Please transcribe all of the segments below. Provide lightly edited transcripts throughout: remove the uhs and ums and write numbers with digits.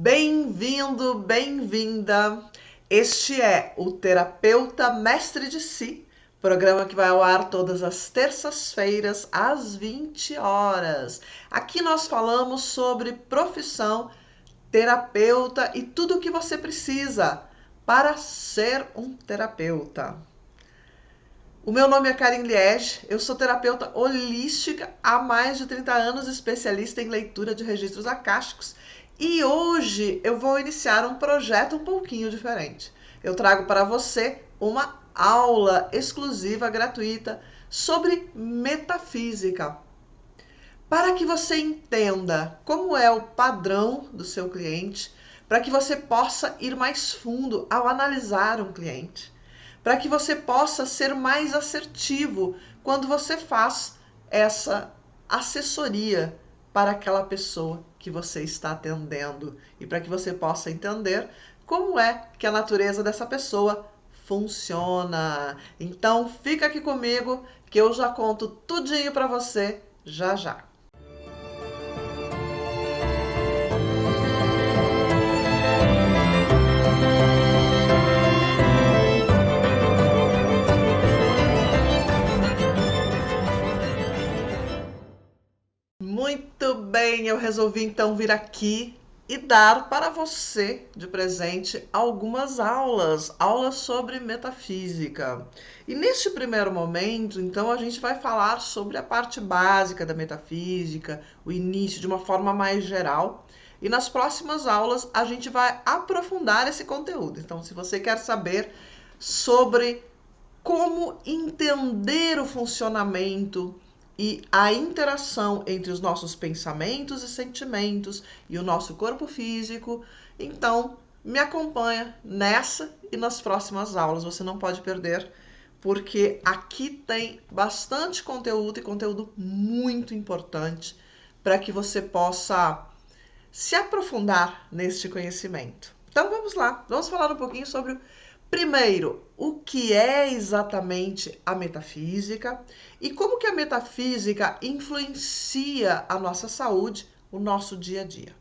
Bem-vindo, bem-vinda. Este é o Terapeuta Mestre de Si, programa que vai ao ar todas as terças-feiras às 20 horas. Aqui nós falamos sobre profissão, terapeuta e tudo o que você precisa para ser um terapeuta. O meu nome é Karin Liege, eu sou terapeuta holística há mais de 30 anos, especialista em leitura de registros acásticos, e hoje eu vou iniciar um projeto um pouquinho diferente. Eu trago para você uma aula exclusiva, gratuita, sobre metafísica, para que você entenda como é o padrão do seu cliente, para que você possa ir mais fundo ao analisar um cliente, para que você possa ser mais assertivo quando você faz essa assessoria para aquela pessoa que você está atendendo e para que você possa entender como é que a natureza dessa pessoa funciona. Então fica aqui comigo que eu já conto tudinho para você já já. Muito bem, eu resolvi então vir aqui e dar para você de presente algumas aulas sobre metafísica. E neste primeiro momento, então, a gente vai falar sobre a parte básica da metafísica, o início de uma forma mais geral. E nas próximas aulas a gente vai aprofundar esse conteúdo. Então, se você quer saber sobre como entender o funcionamento e a interação entre os nossos pensamentos e sentimentos e o nosso corpo físico, então me acompanha nessa e nas próximas aulas, você não pode perder, porque aqui tem bastante conteúdo e conteúdo muito importante para que você possa se aprofundar neste conhecimento. Então vamos lá, vamos falar um pouquinho sobre primeiro, o que é exatamente a metafísica e como que a metafísica influencia a nossa saúde, o nosso dia a dia.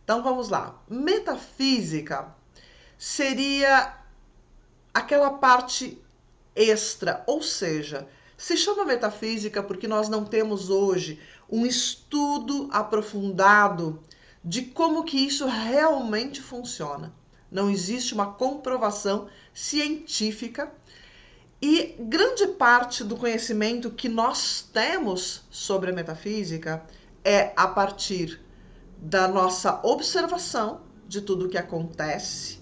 Então vamos lá. Metafísica seria aquela parte extra, ou seja, se chama metafísica porque nós não temos hoje um estudo aprofundado de como que isso realmente funciona. Não existe uma comprovação científica e grande parte do conhecimento que nós temos sobre a metafísica é a partir da nossa observação de tudo o que acontece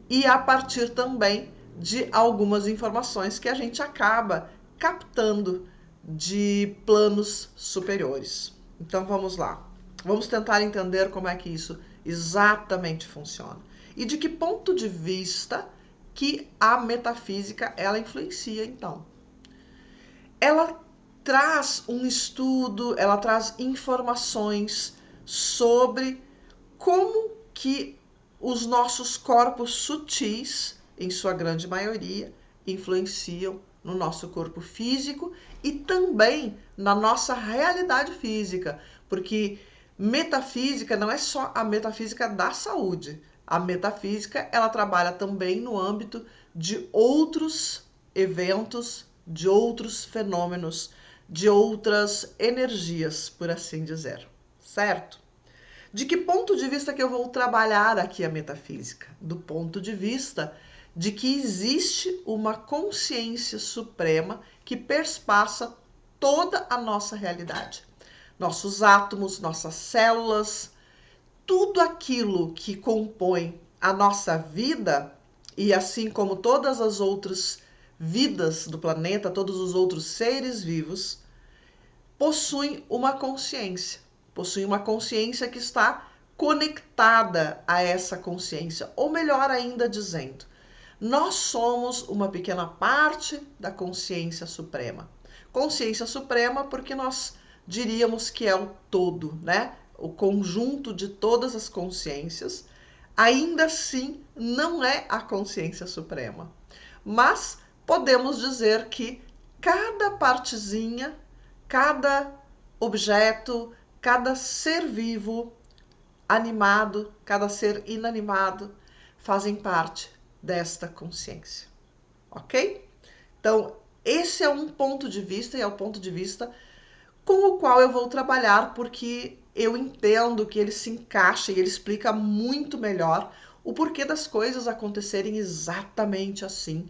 e a partir também de algumas informações que a gente acaba captando de planos superiores. Então vamos lá. Vamos tentar entender como é que isso exatamente funciona. E de que ponto de vista que a metafísica ela influencia, então. Ela traz um estudo, ela traz informações sobre como que os nossos corpos sutis, em sua grande maioria, influenciam no nosso corpo físico e também na nossa realidade física, porque metafísica não é só a metafísica da saúde. A metafísica, ela trabalha também no âmbito de outros eventos, de outros fenômenos, de outras energias, por assim dizer, certo? De que ponto de vista que eu vou trabalhar aqui a metafísica? Do ponto de vista de que existe uma consciência suprema que perspassa toda a nossa realidade. Nossos átomos, nossas células, tudo aquilo que compõe a nossa vida, e assim como todas as outras vidas do planeta, todos os outros seres vivos, possuem uma consciência. Possuem uma consciência que está conectada a essa consciência, ou melhor ainda dizendo, nós somos uma pequena parte da consciência suprema. Consciência suprema porque nós diríamos que é o todo, né? O conjunto de todas as consciências, ainda assim não é a consciência suprema. Mas podemos dizer que cada partezinha, cada objeto, cada ser vivo animado, cada ser inanimado fazem parte desta consciência, ok? Então, esse é um ponto de vista e é o ponto de vista com o qual eu vou trabalhar, porque eu entendo que ele se encaixa e ele explica muito melhor o porquê das coisas acontecerem exatamente assim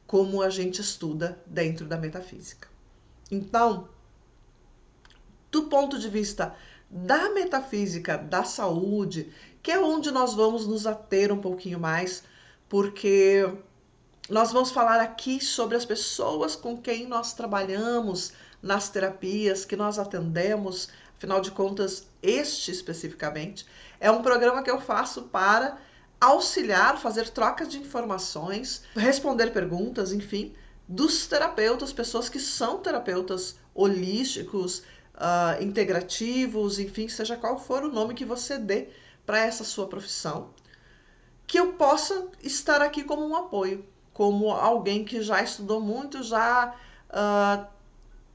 como a gente estuda dentro da metafísica. Então, do ponto de vista da metafísica da saúde, que é onde nós vamos nos ater um pouquinho mais, porque nós vamos falar aqui sobre as pessoas com quem nós trabalhamos nas terapias, que nós atendemos. Afinal de contas, este especificamente é um programa que eu faço para auxiliar, fazer trocas de informações, responder perguntas, enfim, dos terapeutas, pessoas que são terapeutas holísticos, integrativos, enfim, seja qual for o nome que você dê para essa sua profissão, que eu possa estar aqui como um apoio, como alguém que já estudou muito, já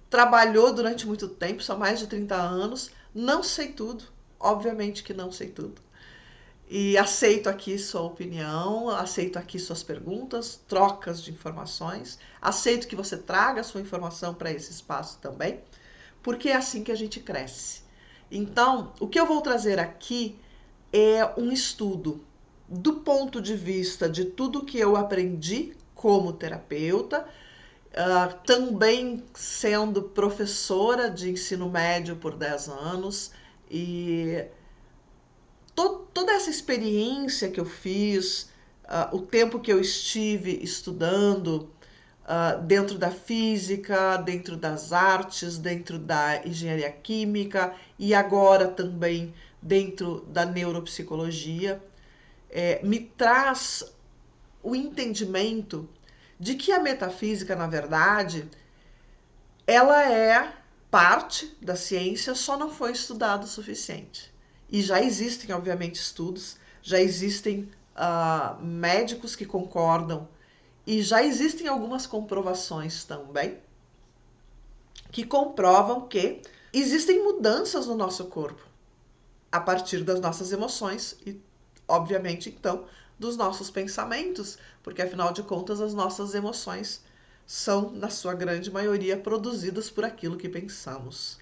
trabalhou durante muito tempo, são mais de 30 anos, não sei tudo, obviamente que não sei tudo. E aceito aqui sua opinião, aceito aqui suas perguntas, trocas de informações, aceito que você traga sua informação para esse espaço também, porque é assim que a gente cresce. Então, o que eu vou trazer aqui é um estudo do ponto de vista de tudo que eu aprendi como terapeuta, também sendo professora de ensino médio por 10 anos, e toda essa experiência que eu fiz, o tempo que eu estive estudando dentro da física, dentro das artes, dentro da engenharia química e agora também dentro da neuropsicologia, me traz o entendimento de que a metafísica, na verdade, ela é parte da ciência, só não foi estudada o suficiente. E já existem, obviamente, estudos, já existem médicos que concordam e já existem algumas comprovações também que comprovam que existem mudanças no nosso corpo a partir das nossas emoções e, obviamente, então, dos nossos pensamentos, porque afinal de contas as nossas emoções são, na sua grande maioria, produzidas por aquilo que pensamos,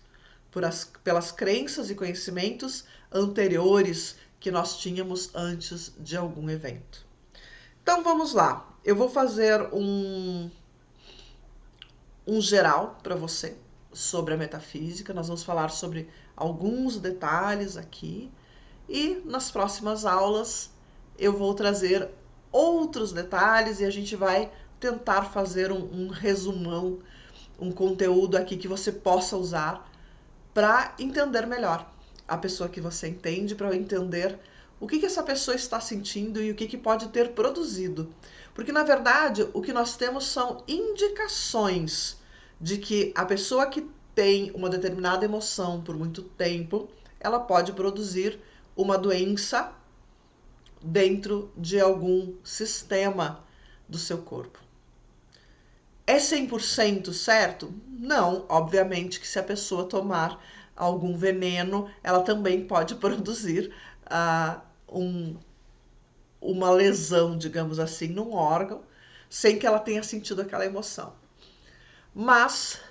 pelas crenças e conhecimentos anteriores que nós tínhamos antes de algum evento. Então vamos lá, eu vou fazer um geral para você sobre a metafísica, nós vamos falar sobre alguns detalhes aqui e nas próximas aulas eu vou trazer outros detalhes e a gente vai tentar fazer um resumão, um conteúdo aqui que você possa usar para entender melhor a pessoa que você entende, para entender o que essa pessoa está sentindo e o que pode ter produzido. Porque, na verdade, o que nós temos são indicações de que a pessoa que tem uma determinada emoção por muito tempo, ela pode produzir uma doença dentro de algum sistema do seu corpo. É 100% certo? Não, obviamente que se a pessoa tomar algum veneno, ela também pode produzir uma lesão, digamos assim, num órgão, sem que ela tenha sentido aquela emoção. Mas,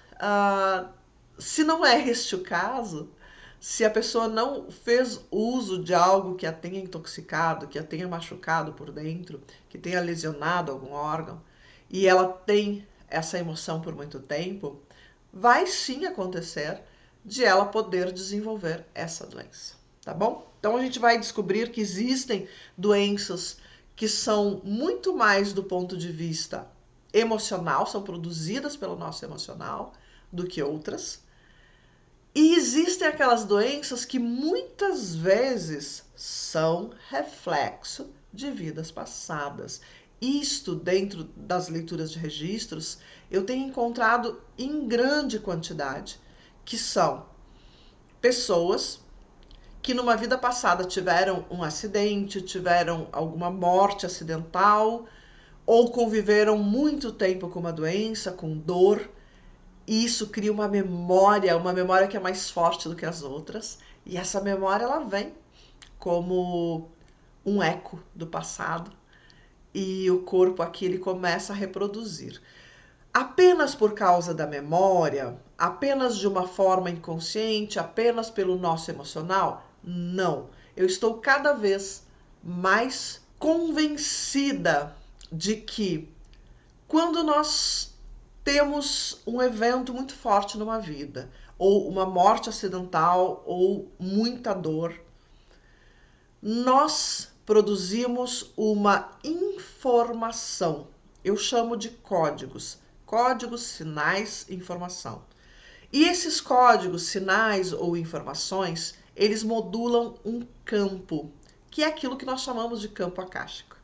se não é este o caso, se a pessoa não fez uso de algo que a tenha intoxicado, que a tenha machucado por dentro, que tenha lesionado algum órgão, e ela tem essa emoção por muito tempo, vai sim acontecer de ela poder desenvolver essa doença, tá bom? Então a gente vai descobrir que existem doenças que são muito mais do ponto de vista emocional, são produzidas pelo nosso emocional, do que outras. E existem aquelas doenças que muitas vezes são reflexo de vidas passadas. Isto, dentro das leituras de registros, eu tenho encontrado em grande quantidade, que são pessoas que numa vida passada tiveram um acidente, tiveram alguma morte acidental, ou conviveram muito tempo com uma doença, com dor, e isso cria uma memória que é mais forte do que as outras, e essa memória ela vem como um eco do passado e o corpo aqui ele começa a reproduzir. Apenas por causa da memória, apenas de uma forma inconsciente, apenas pelo nosso emocional? Não. Eu estou cada vez mais convencida de que quando nós temos um evento muito forte numa vida, ou uma morte acidental, ou muita dor, nós produzimos uma informação. Eu chamo de códigos. Códigos, sinais, informação. E esses códigos, sinais ou informações, eles modulam um campo, que é aquilo que nós chamamos de campo acástico.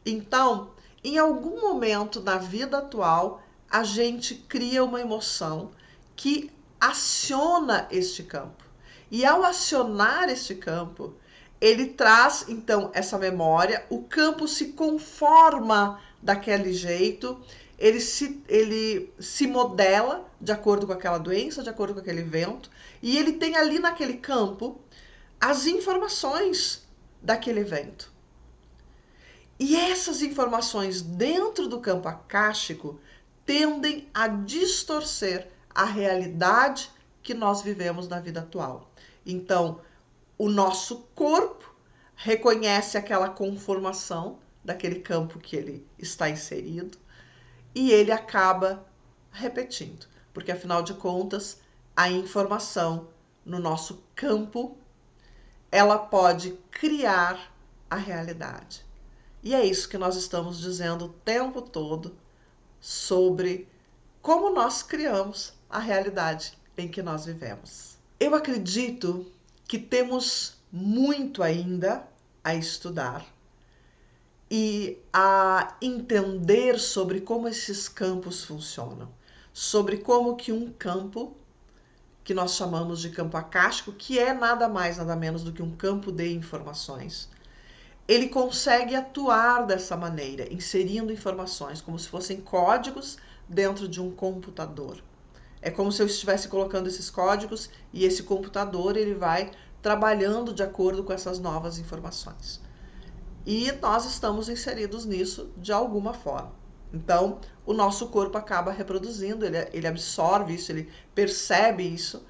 Então, em algum momento da vida atual, a gente cria uma emoção que aciona este campo. E ao acionar este campo, ele traz então essa memória, o campo se conforma daquele jeito, ele se modela de acordo com aquela doença, de acordo com aquele evento, e ele tem ali naquele campo as informações daquele evento. E essas informações dentro do campo acástico tendem a distorcer a realidade que nós vivemos na vida atual. Então, o nosso corpo reconhece aquela conformação daquele campo que ele está inserido e ele acaba repetindo, porque afinal de contas, a informação no nosso campo, ela pode criar a realidade. E é isso que nós estamos dizendo o tempo todo sobre como nós criamos a realidade em que nós vivemos. Eu acredito que temos muito ainda a estudar e a entender sobre como esses campos funcionam, sobre como que um campo, que nós chamamos de campo acástico, que é nada mais, nada menos do que um campo de informações, ele consegue atuar dessa maneira, inserindo informações como se fossem códigos dentro de um computador. É como se eu estivesse colocando esses códigos e esse computador ele vai trabalhando de acordo com essas novas informações. E nós estamos inseridos nisso de alguma forma. Então, o nosso corpo acaba reproduzindo, ele absorve isso, ele percebe isso,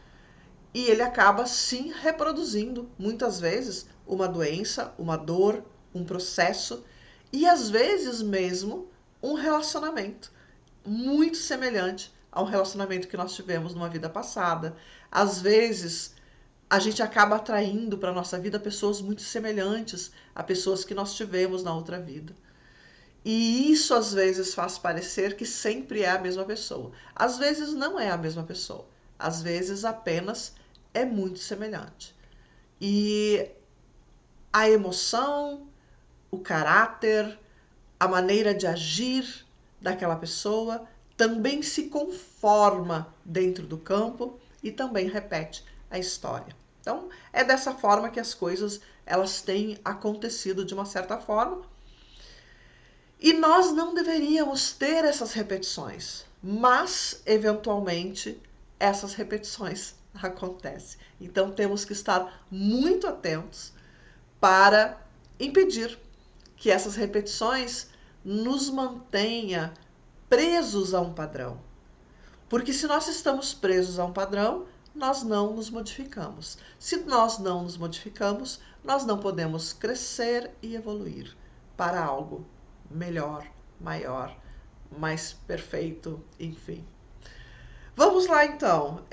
e ele acaba sim reproduzindo, muitas vezes, uma doença, uma dor, um processo, e às vezes mesmo um relacionamento muito semelhante ao relacionamento que nós tivemos numa vida passada. Às vezes, a gente acaba atraindo para a nossa vida pessoas muito semelhantes a pessoas que nós tivemos na outra vida. E isso às vezes faz parecer que sempre é a mesma pessoa. Às vezes não é a mesma pessoa. Às vezes apenas é muito semelhante. E a emoção, o caráter, a maneira de agir daquela pessoa também se conforma dentro do campo e também repete a história. Então, é dessa forma que as coisas elas têm acontecido de uma certa forma. E nós não deveríamos ter essas repetições, mas, eventualmente, essas repetições acontecem. Então, temos que estar muito atentos para impedir que essas repetições nos mantenha presos a um padrão. Porque se nós estamos presos a um padrão, nós não nos modificamos. Se nós não nos modificamos, nós não podemos crescer e evoluir para algo melhor, maior, mais perfeito, enfim. Vamos lá então.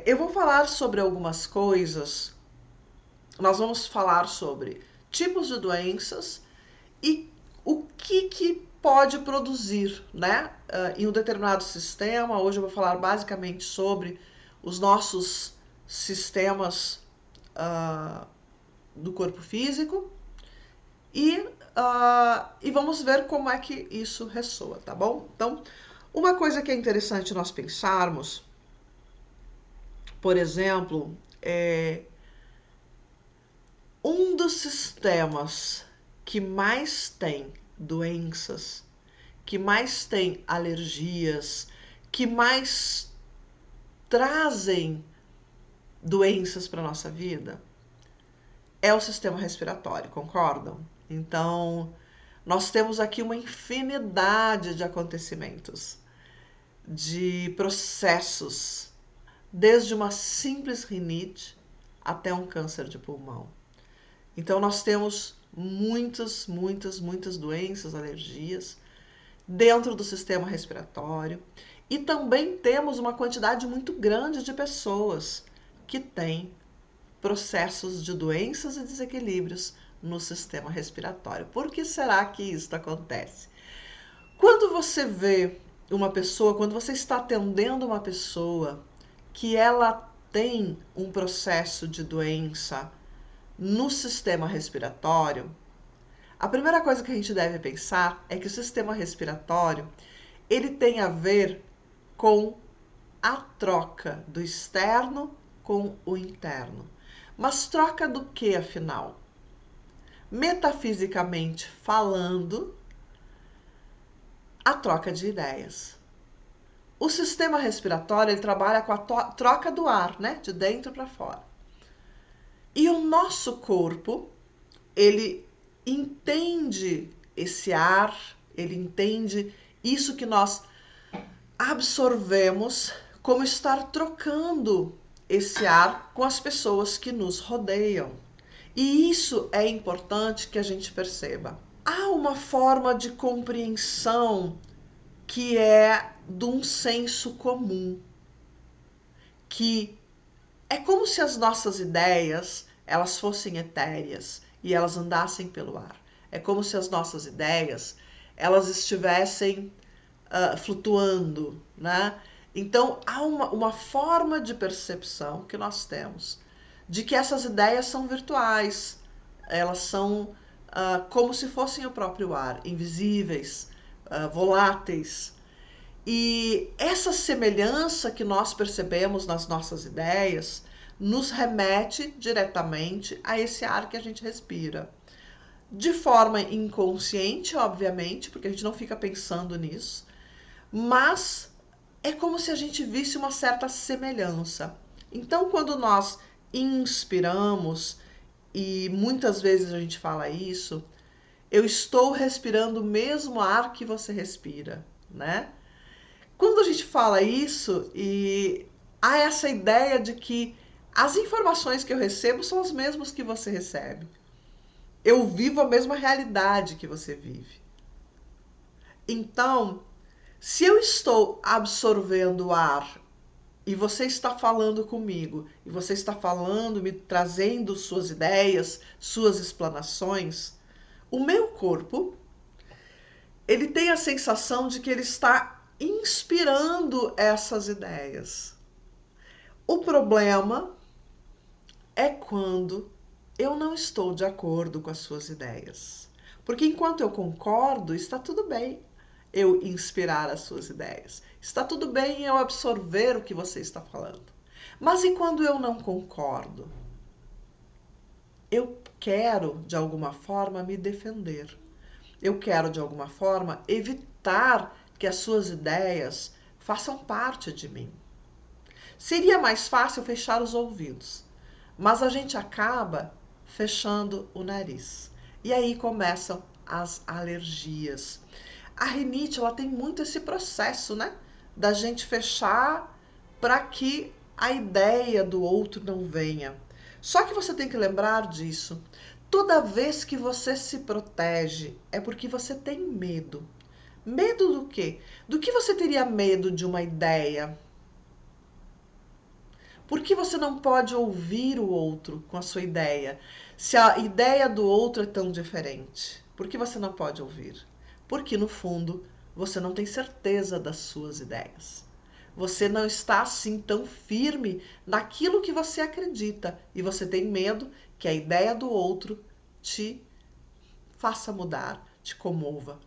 Eu vou falar sobre algumas coisas. Nós vamos falar sobre tipos de doenças e o que pode produzir, né? Em um determinado sistema. Hoje eu vou falar basicamente sobre os nossos sistemas do corpo físico e vamos ver como é que isso ressoa, tá bom? Então, uma coisa que é interessante nós pensarmos, por exemplo, um dos sistemas que mais tem doenças, que mais tem alergias, que mais trazem doenças para a nossa vida, é o sistema respiratório, concordam? Então, nós temos aqui uma infinidade de acontecimentos, de processos, desde uma simples rinite até um câncer de pulmão. Então, nós temos muitas doenças, alergias dentro do sistema respiratório e também temos uma quantidade muito grande de pessoas que têm processos de doenças e desequilíbrios no sistema respiratório. Por que será que isso acontece? Quando você vê uma pessoa, quando você está atendendo uma pessoa que ela tem um processo de doença no sistema respiratório, a primeira coisa que a gente deve pensar é que o sistema respiratório, ele tem a ver com a troca do externo com o interno. Mas troca do que, afinal? Metafisicamente falando, a troca de ideias. O sistema respiratório, ele trabalha com a troca do ar, né? De dentro para fora. E o nosso corpo, ele entende esse ar, ele entende isso que nós absorvemos como estar trocando esse ar com as pessoas que nos rodeiam. E isso é importante que a gente perceba. Há uma forma de compreensão que é de um senso comum, que é como se as nossas ideias elas fossem etéreas e elas andassem pelo ar. É como se as nossas ideias elas estivessem flutuando, né? Então, há uma forma de percepção que nós temos de que essas ideias são virtuais, elas são como se fossem o próprio ar, invisíveis, voláteis. E essa semelhança que nós percebemos nas nossas ideias nos remete diretamente a esse ar que a gente respira. De forma inconsciente, obviamente, porque a gente não fica pensando nisso, mas é como se a gente visse uma certa semelhança. Então, quando nós inspiramos, e muitas vezes a gente fala isso, eu estou respirando o mesmo ar que você respira, né? Quando a gente fala isso, e há essa ideia de que as informações que eu recebo são as mesmas que você recebe. Eu vivo a mesma realidade que você vive. Então, se eu estou absorvendo o ar e você está falando comigo, e você está falando, me trazendo suas ideias, suas explanações, o meu corpo, ele tem a sensação de que ele está inspirando essas ideias. O problema é quando eu não estou de acordo com as suas ideias. Porque enquanto eu concordo, está tudo bem eu inspirar as suas ideias. Está tudo bem eu absorver o que você está falando. Mas e quando eu não concordo? Eu quero, de alguma forma, me defender. Eu quero, de alguma forma, evitar que as suas ideias façam parte de mim. Seria mais fácil fechar os ouvidos, mas a gente acaba fechando o nariz. E aí começam as alergias. A rinite, ela tem muito esse processo, né? Da gente fechar para que a ideia do outro não venha. Só que você tem que lembrar disso. Toda vez que você se protege, é porque você tem medo. Medo do quê? Do que você teria medo de uma ideia? Por que você não pode ouvir o outro com a sua ideia? Se a ideia do outro é tão diferente, por que você não pode ouvir? Porque, no fundo, você não tem certeza das suas ideias. Você não está assim tão firme naquilo que você acredita e você tem medo que a ideia do outro te faça mudar, te comova.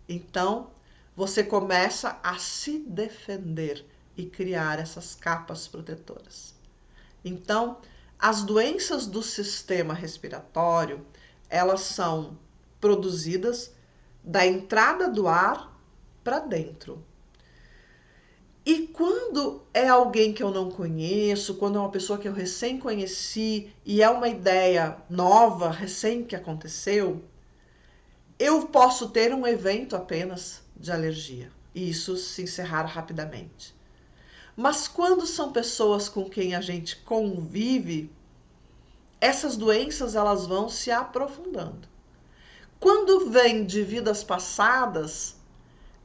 Então, você começa a se defender e criar essas capas protetoras. Então, as doenças do sistema respiratório, elas são produzidas da entrada do ar para dentro. E quando é alguém que eu não conheço, quando é uma pessoa que eu recém conheci e é uma ideia nova, recém que aconteceu, eu posso ter um evento apenas de alergia e isso se encerrar rapidamente. Mas quando são pessoas com quem a gente convive, essas doenças elas vão se aprofundando. Quando vem de vidas passadas,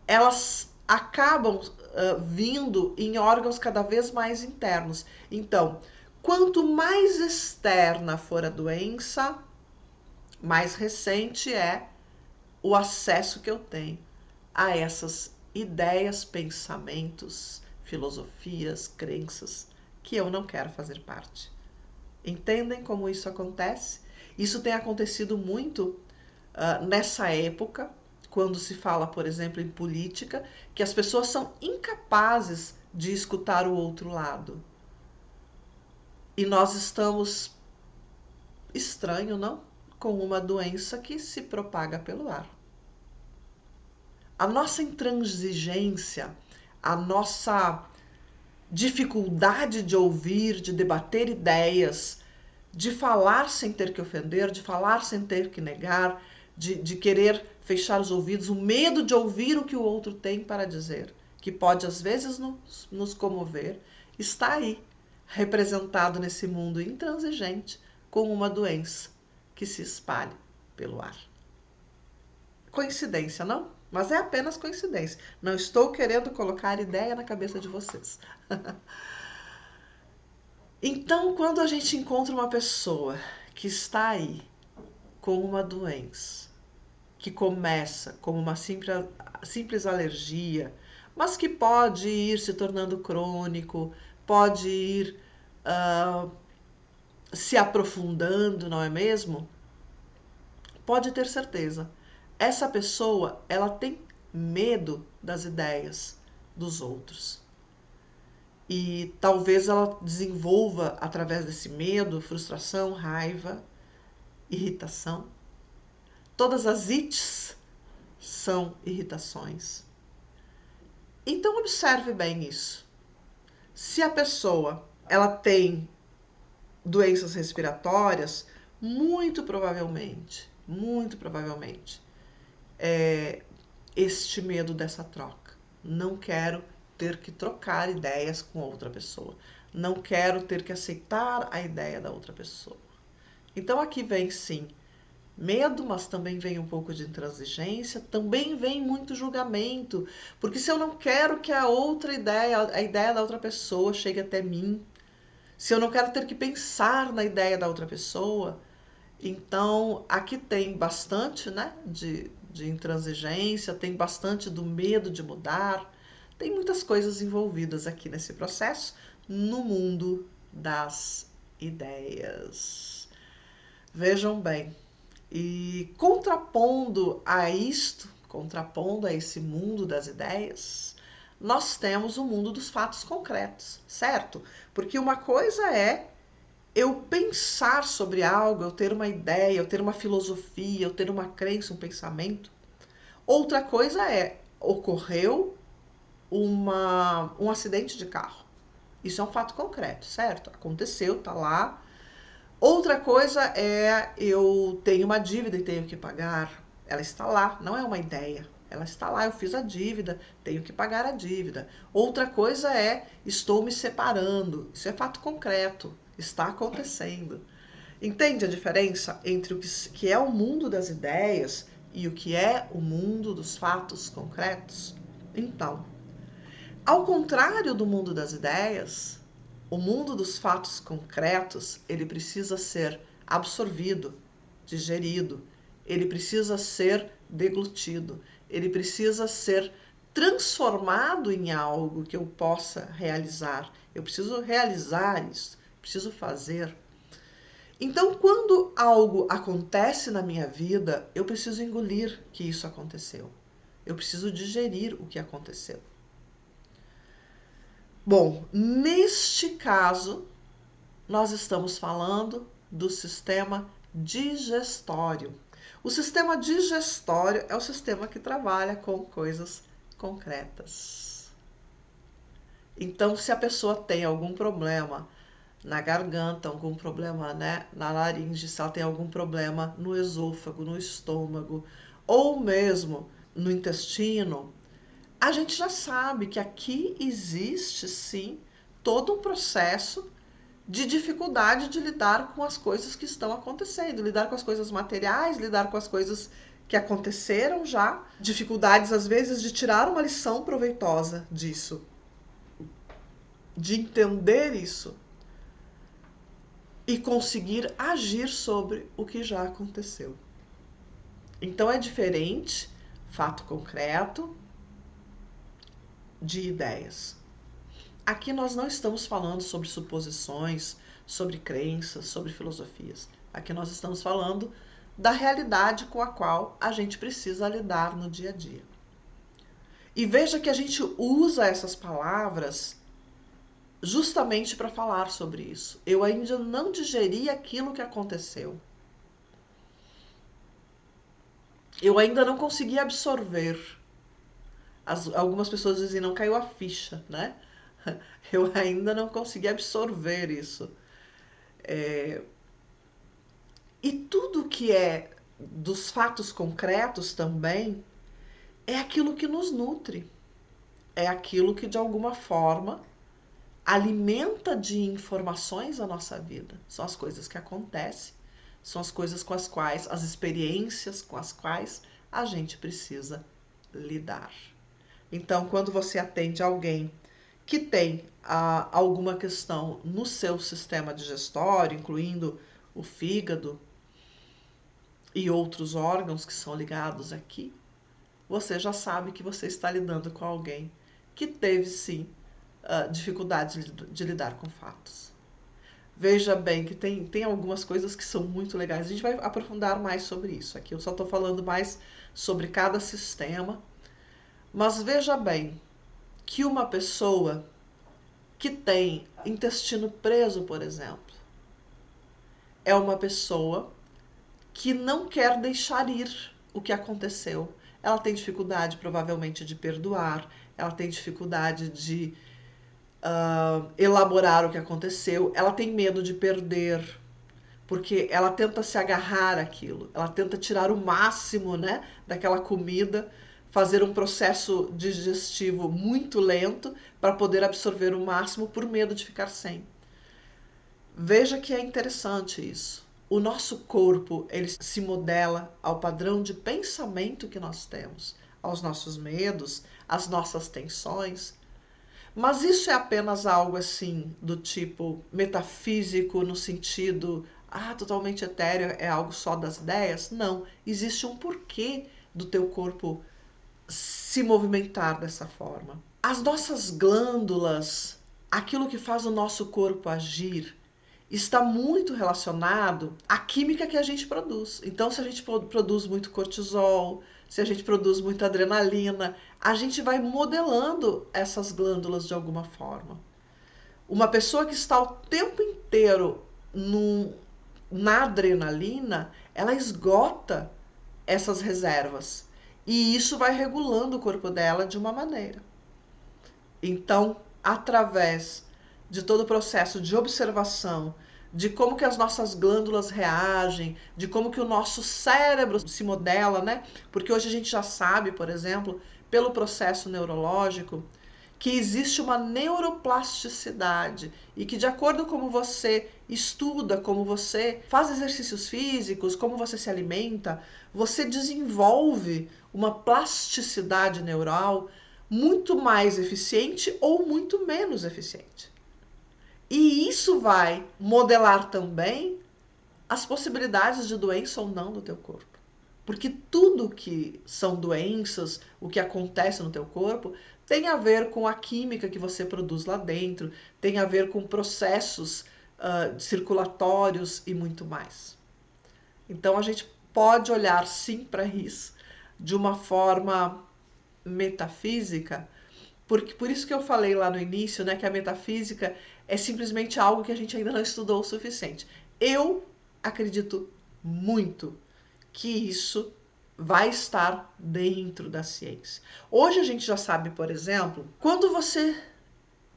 elas acabam vindo em órgãos cada vez mais internos. Então, quanto mais externa for a doença, mais recente é o acesso que eu tenho a essas ideias, pensamentos, filosofias, crenças que eu não quero fazer parte. Entendem como isso acontece? Isso tem acontecido muito nessa época, quando se fala, por exemplo, em política, que as pessoas são incapazes de escutar o outro lado. E nós estamos, estranho, não? Com uma doença que se propaga pelo ar. A nossa intransigência, a nossa dificuldade de ouvir, de debater ideias, de falar sem ter que ofender, de falar sem ter que negar, de querer fechar os ouvidos, o medo de ouvir o que o outro tem para dizer, que pode às vezes nos comover, está aí, representado nesse mundo intransigente com uma doença que se espalha pelo ar. Coincidência, não? Mas é apenas coincidência. Não estou querendo colocar ideia na cabeça de vocês. Então, quando a gente encontra uma pessoa que está aí com uma doença, que começa como uma simples alergia, mas que pode ir se tornando crônico, pode ir se aprofundando, não é mesmo? Pode ter certeza. Essa pessoa, ela tem medo das ideias dos outros. E talvez ela desenvolva, através desse medo, frustração, raiva, irritação. Todas as ites são irritações. Então observe bem isso. Se a pessoa ela tem doenças respiratórias, muito provavelmente, este medo dessa troca. Não quero ter que trocar ideias com outra pessoa. Não quero ter que aceitar a ideia da outra pessoa. Então aqui vem sim medo, mas também vem um pouco de intransigência, também vem muito julgamento, porque se eu não quero que a ideia da outra pessoa chegue até mim, se eu não quero ter que pensar na ideia da outra pessoa, então aqui tem bastante, né, de intransigência, tem bastante do medo de mudar, tem muitas coisas envolvidas aqui nesse processo no mundo das ideias. Vejam bem, e contrapondo a esse mundo das ideias, nós temos o mundo dos fatos concretos, certo? Porque uma coisa é eu pensar sobre algo, eu ter uma ideia, eu ter uma filosofia, eu ter uma crença, um pensamento. Outra coisa é, ocorreu um acidente de carro. Isso é um fato concreto, certo? Aconteceu, tá lá. Outra coisa é eu tenho uma dívida e tenho que pagar. Ela está lá, não é uma ideia. Ela está lá, eu fiz a dívida, tenho que pagar a dívida. Outra coisa é estou me separando. Isso é fato concreto, está acontecendo. Entende a diferença entre o que é o mundo das ideias e o que é o mundo dos fatos concretos? Então, ao contrário do mundo das ideias, o mundo dos fatos concretos, ele precisa ser absorvido, digerido, ele precisa ser deglutido, ele precisa ser transformado em algo que eu possa realizar. Eu preciso realizar isso, preciso fazer. Então, quando algo acontece na minha vida, eu preciso engolir que isso aconteceu. Eu preciso digerir o que aconteceu. Bom, neste caso, nós estamos falando do sistema digestório. O sistema digestório é o sistema que trabalha com coisas concretas. Então, se a pessoa tem algum problema na garganta, algum problema, né, na laringe, se ela tem algum problema no esôfago, no estômago, ou mesmo no intestino, a gente já sabe que aqui existe sim todo um processo de dificuldade de lidar com as coisas que estão acontecendo, lidar com as coisas materiais, lidar com as coisas que aconteceram já, dificuldades às vezes de tirar uma lição proveitosa disso, de entender isso e conseguir agir sobre o que já aconteceu. Então é diferente fato concreto de ideias. Aqui nós não estamos falando sobre suposições, sobre crenças, sobre filosofias. Aqui nós estamos falando da realidade com a qual a gente precisa lidar no dia a dia. E veja que a gente usa essas palavras justamente para falar sobre isso. Eu ainda não digeri aquilo que aconteceu. Eu ainda não consegui absorver. Algumas pessoas dizem, não caiu a ficha, né? Eu ainda não consegui absorver isso. E tudo que é dos fatos concretos também é aquilo que nos nutre. É aquilo que, de alguma forma, alimenta de informações a nossa vida. São as coisas que acontecem, são as coisas com as quais, as experiências com as quais a gente precisa lidar. Então, quando você atende alguém que tem alguma questão no seu sistema digestório, incluindo o fígado e outros órgãos que são ligados aqui, você já sabe que você está lidando com alguém que teve, sim, dificuldade de lidar com fatos. Veja bem que tem algumas coisas que são muito legais. A gente vai aprofundar mais sobre isso aqui. Eu só estou falando mais sobre cada sistema. Mas veja bem que uma pessoa que tem intestino preso, por exemplo, é uma pessoa que não quer deixar ir o que aconteceu. Ela tem dificuldade, provavelmente, de perdoar, ela tem dificuldade de elaborar o que aconteceu, ela tem medo de perder, porque ela tenta se agarrar àquilo, ela tenta tirar o máximo, né, daquela comida, fazer um processo digestivo muito lento para poder absorver o máximo por medo de ficar sem. Veja que é interessante isso. O nosso corpo, ele se modela ao padrão de pensamento que nós temos, aos nossos medos, às nossas tensões. Mas isso é apenas algo assim, do tipo metafísico, no sentido, totalmente etéreo, é algo só das ideias? Não, existe um porquê do teu corpo se movimentar dessa forma. As nossas glândulas, aquilo que faz o nosso corpo agir, está muito relacionado à química que a gente produz. Então, se a gente produz muito cortisol, se a gente produz muita adrenalina, a gente vai modelando essas glândulas de alguma forma. Uma pessoa que está o tempo inteiro na adrenalina, ela esgota essas reservas. E isso vai regulando o corpo dela de uma maneira. Então, através de todo o processo de observação, de como que as nossas glândulas reagem, de como que o nosso cérebro se modela, né? Porque hoje a gente já sabe, por exemplo, pelo processo neurológico, que existe uma neuroplasticidade e que, de acordo com como você estuda, como você faz exercícios físicos, como você se alimenta, você desenvolve uma plasticidade neural muito mais eficiente ou muito menos eficiente. E isso vai modelar também as possibilidades de doença ou não do teu corpo. Porque tudo que são doenças, o que acontece no teu corpo, tem a ver com a química que você produz lá dentro, tem a ver com processos circulatórios e muito mais. Então a gente pode olhar sim para isso de uma forma metafísica, porque por isso que eu falei lá no início, né, que a metafísica é simplesmente algo que a gente ainda não estudou o suficiente. Eu acredito muito que isso vai estar dentro da ciência. Hoje a gente já sabe, por exemplo, quando você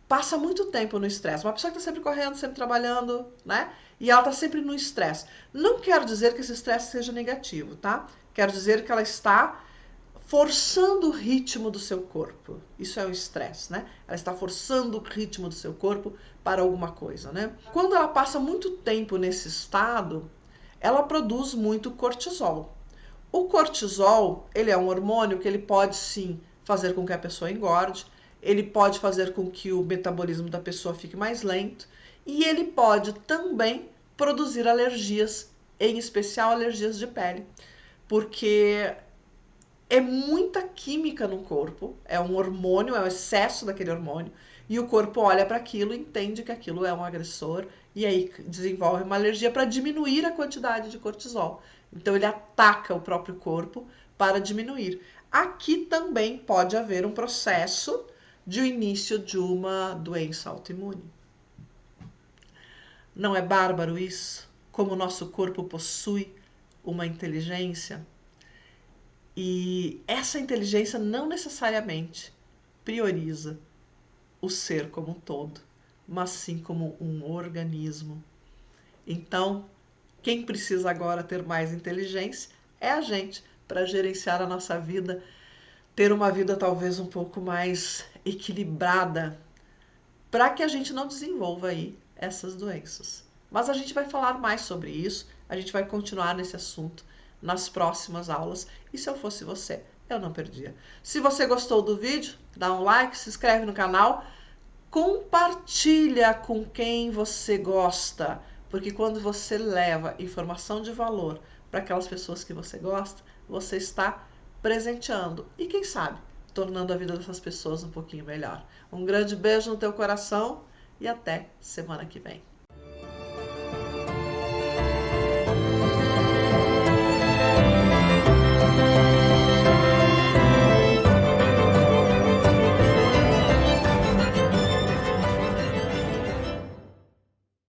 passa muito tempo no estresse. Uma pessoa que está sempre correndo, sempre trabalhando, né? E ela está sempre no estresse. Não quero dizer que esse estresse seja negativo, tá? Quero dizer que ela está forçando o ritmo do seu corpo. Isso é o estresse, né? Ela está forçando o ritmo do seu corpo para alguma coisa, né? Quando ela passa muito tempo nesse estado, ela produz muito cortisol. O cortisol, ele é um hormônio que ele pode sim fazer com que a pessoa engorde, ele pode fazer com que o metabolismo da pessoa fique mais lento e ele pode também produzir alergias, em especial alergias de pele, porque é muita química no corpo, é um hormônio, é o excesso daquele hormônio, e o corpo olha para aquilo e entende que aquilo é um agressor, e aí desenvolve uma alergia para diminuir a quantidade de cortisol. Então ele ataca o próprio corpo para diminuir. Aqui também pode haver um processo de início de uma doença autoimune. Não é bárbaro isso? Como o nosso corpo possui uma inteligência? E essa inteligência não necessariamente prioriza o ser como um todo, mas sim como um organismo. Então, quem precisa agora ter mais inteligência é a gente, para gerenciar a nossa vida, ter uma vida talvez um pouco mais equilibrada, para que a gente não desenvolva aí essas doenças. Mas a gente vai falar mais sobre isso, a gente vai continuar nesse assunto nas próximas aulas. E se eu fosse você, eu não perdia. Se você gostou do vídeo, dá um like, se inscreve no canal, compartilha com quem você gosta, porque quando você leva informação de valor para aquelas pessoas que você gosta, você está presenteando e quem sabe tornando a vida dessas pessoas um pouquinho melhor. Um grande beijo no teu coração e até semana que vem.